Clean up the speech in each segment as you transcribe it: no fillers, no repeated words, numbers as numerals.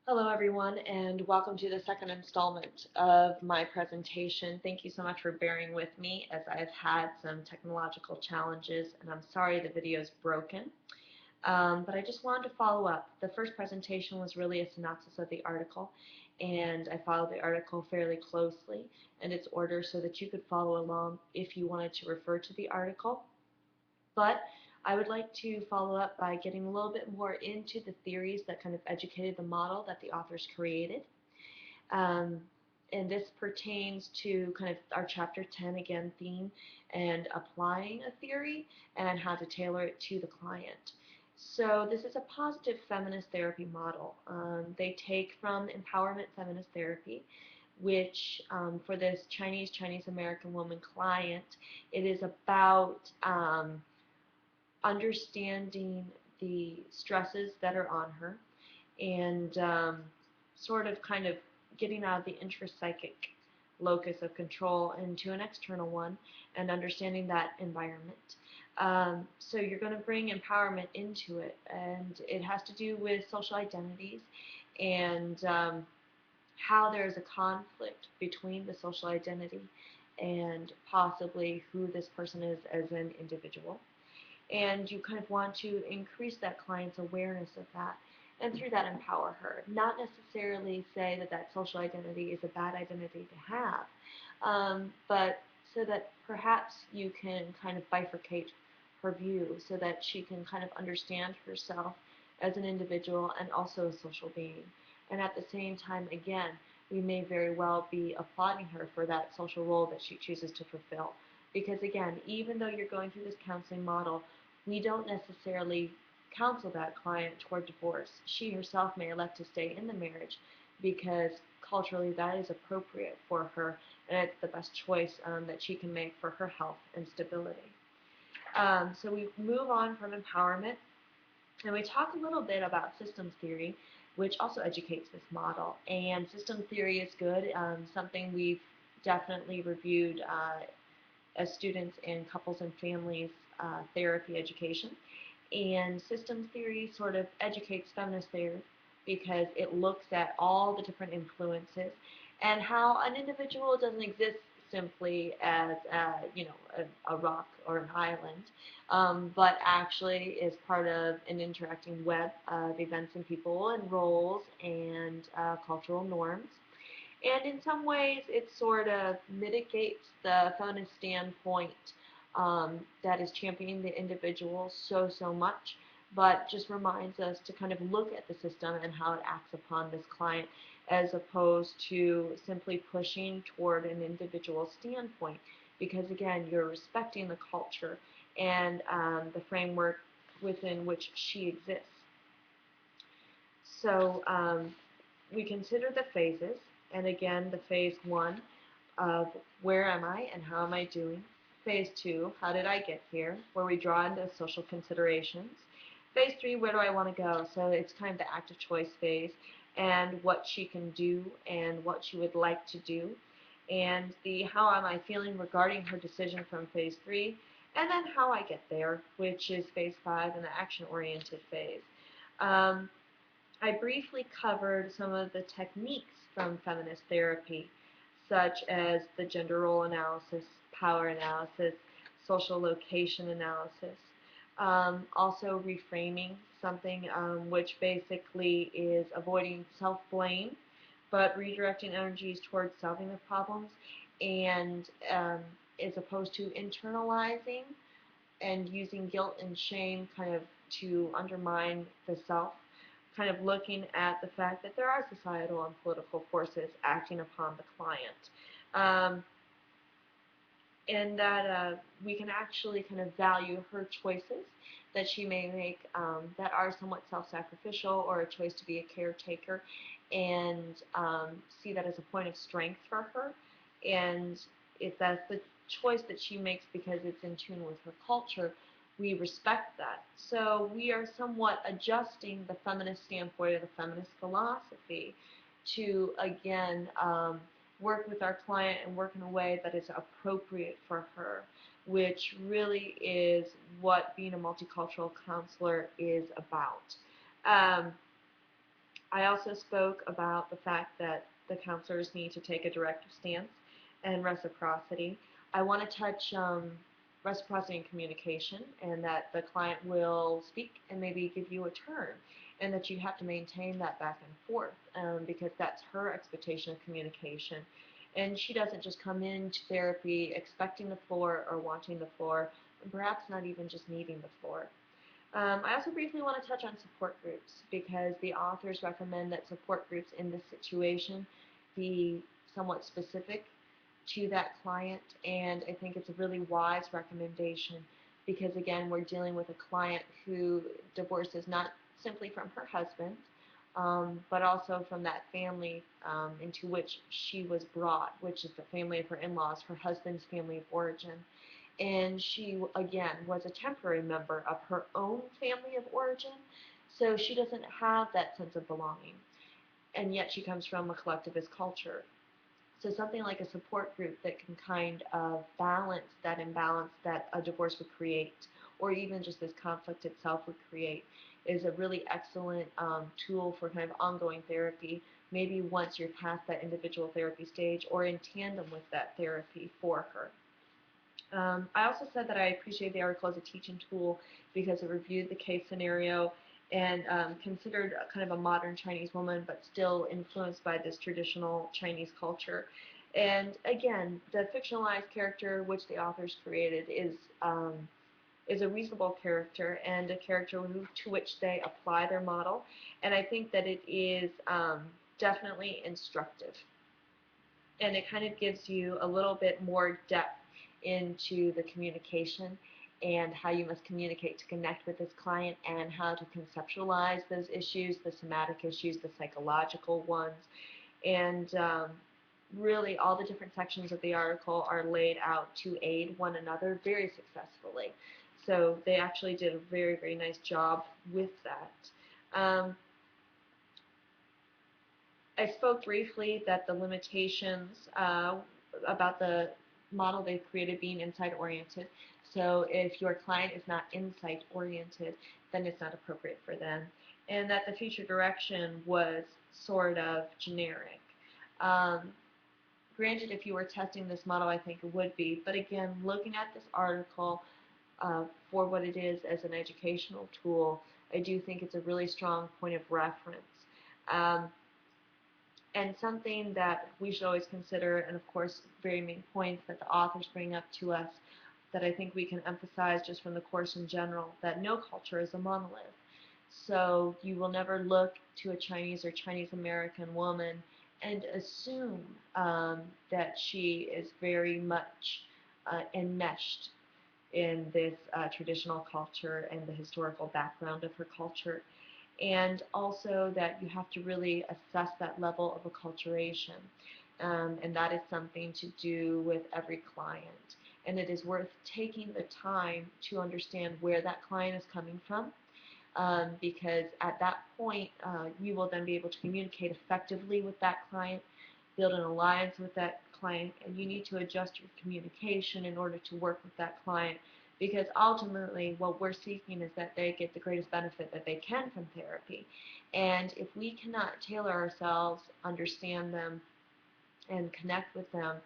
Hello everyone, and welcome to the second installment of my presentation. Thank you so much for bearing with me as I've had some technological challenges, and I'm sorry the video is broken. But I just wanted to follow up. The first presentation was really a synopsis of the article, and I followed the article fairly closely in its order so that you could follow along if you wanted to refer to the article. But I would like to follow up by getting a little bit more into the theories that kind of educated the model that the authors created. Um, and this pertains to kind of our chapter 10 again theme and applying a theory and how to tailor it to the client. So this is a positive feminist therapy model. They take from empowerment feminist therapy, which for this Chinese American woman client, it is about understanding the stresses that are on her and sort of kind of getting out of the intrapsychic locus of control into an external one and understanding that environment. So you're going to bring empowerment into it, and it has to do with social identities and how there is a conflict between the social identity and possibly who this person is as an individual. And you kind of want to increase that client's awareness of that and through that empower her. Not necessarily say that that social identity is a bad identity to have, but so that perhaps you can kind of bifurcate her view so that she can kind of understand herself as an individual and also a social being. And at the same time, again, we may very well be applauding her for that social role that she chooses to fulfill. Because again, even though you're going through this counseling model, we don't necessarily counsel that client toward divorce. She herself may elect to stay in the marriage because culturally that is appropriate for her and it's the best choice that she can make for her health and stability. So we move on from empowerment and we talk a little bit about systems theory, which also educates this model. And system theory is good, something we've definitely reviewed as students in couples and families therapy education. And systems theory sort of educates feminist theory because it looks at all the different influences and how an individual doesn't exist simply as a rock or an island, but actually is part of an interacting web of events and people and roles and cultural norms. And in some ways, it sort of mitigates the feminist standpoint that is championing the individual so much, but just reminds us to kind of look at the system and how it acts upon this client as opposed to simply pushing toward an individual standpoint. Because again, you're respecting the culture and the framework within which she exists. So we consider the phases, and again, the phase one of where am I and how am I doing. Phase two, how did I get here, where we draw into social considerations. Phase three, where do I want to go? So it's kind of the active choice phase and what she can do and what she would like to do. And the how am I feeling regarding her decision from phase three. And then how I get there, which is phase five and the action-oriented phase. Um, I briefly covered some of the techniques from feminist therapy, such as the gender role analysis, power analysis, social location analysis. Also reframing something which basically is avoiding self-blame, but redirecting energies towards solving the problems, and as opposed to internalizing and using guilt and shame kind of to undermine the self, kind of looking at the fact that there are societal and political forces acting upon the client. And that we can actually kind of value her choices that she may make that are somewhat self-sacrificial or a choice to be a caretaker and see that as a point of strength for her. And if that's the choice that she makes because it's in tune with her culture, we respect that. So we are somewhat adjusting the feminist standpoint or the feminist philosophy to, again, work with our client and work in a way that is appropriate for her, which really is what being a multicultural counselor is about. Um, I also spoke about the fact that the counselors need to take a directive stance and reciprocity. I want to touch reciprocity and communication, and that the client will speak and maybe give you a turn, and that you have to maintain that back and forth because that's her expectation of communication. And she doesn't just come into therapy expecting the floor or wanting the floor, and perhaps not even just needing the floor. I also briefly want to touch on support groups because the authors recommend that support groups in this situation be somewhat specific to that client, and I think it's a really wise recommendation because, again, we're dealing with a client who divorces not simply from her husband, but also from that family into which she was brought, which is the family of her in-laws, her husband's family of origin. And she, again, was a temporary member of her own family of origin, so she doesn't have that sense of belonging, and yet she comes from a collectivist culture. So something like a support group that can kind of balance that imbalance that a divorce would create, or even just this conflict itself would create, is a really excellent tool for kind of ongoing therapy, maybe once you're past that individual therapy stage or in tandem with that therapy for her. I also said that I appreciate the article as a teaching tool because it reviewed the case scenario and considered a kind of a modern Chinese woman, but still influenced by this traditional Chinese culture. And again, the fictionalized character which the authors created is a reasonable character and a character to which they apply their model. And I think that it is definitely instructive, and it kind of gives you a little bit more depth into the communication and how you must communicate to connect with this client and how to conceptualize those issues, the somatic issues, the psychological ones, and really all the different sections of the article are laid out to aid one another very successfully. So they actually did a very, very nice job with that. I spoke briefly that the limitations about the model they've created being insight-oriented. So if your client is not insight-oriented, then it's not appropriate for them. And that the future direction was sort of generic. Um, Granted, if you were testing this model, I think it would be. But again, looking at this article for what it is as an educational tool, I do think it's a really strong point of reference. Um, and something that we should always consider, and of course, very main points that the authors bring up to us that I think we can emphasize just from the course in general, that no culture is a monolith. So you will never look to a Chinese or Chinese American woman and assume that she is very much enmeshed in this traditional culture and the historical background of her culture, and also that you have to really assess that level of acculturation. And that is something to do with every client. And it is worth taking the time to understand where that client is coming from, because at that point, you will then be able to communicate effectively with that client, build an alliance with that client, and you need to adjust your communication in order to work with that client, because ultimately what we're seeking is that they get the greatest benefit that they can from therapy. And if we cannot tailor ourselves, understand them, and connect with them,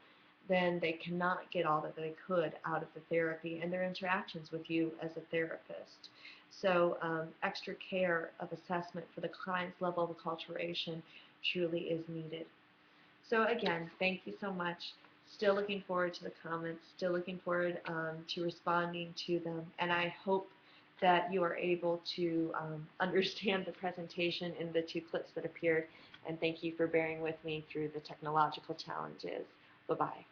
then they cannot get all that they could out of the therapy and their interactions with you as a therapist. So extra care of assessment for the client's level of acculturation truly is needed. So again, thank you so much. Still looking forward to the comments, still looking forward to responding to them, and I hope that you are able to understand the presentation in the two clips that appeared, and thank you for bearing with me through the technological challenges. Bye-bye.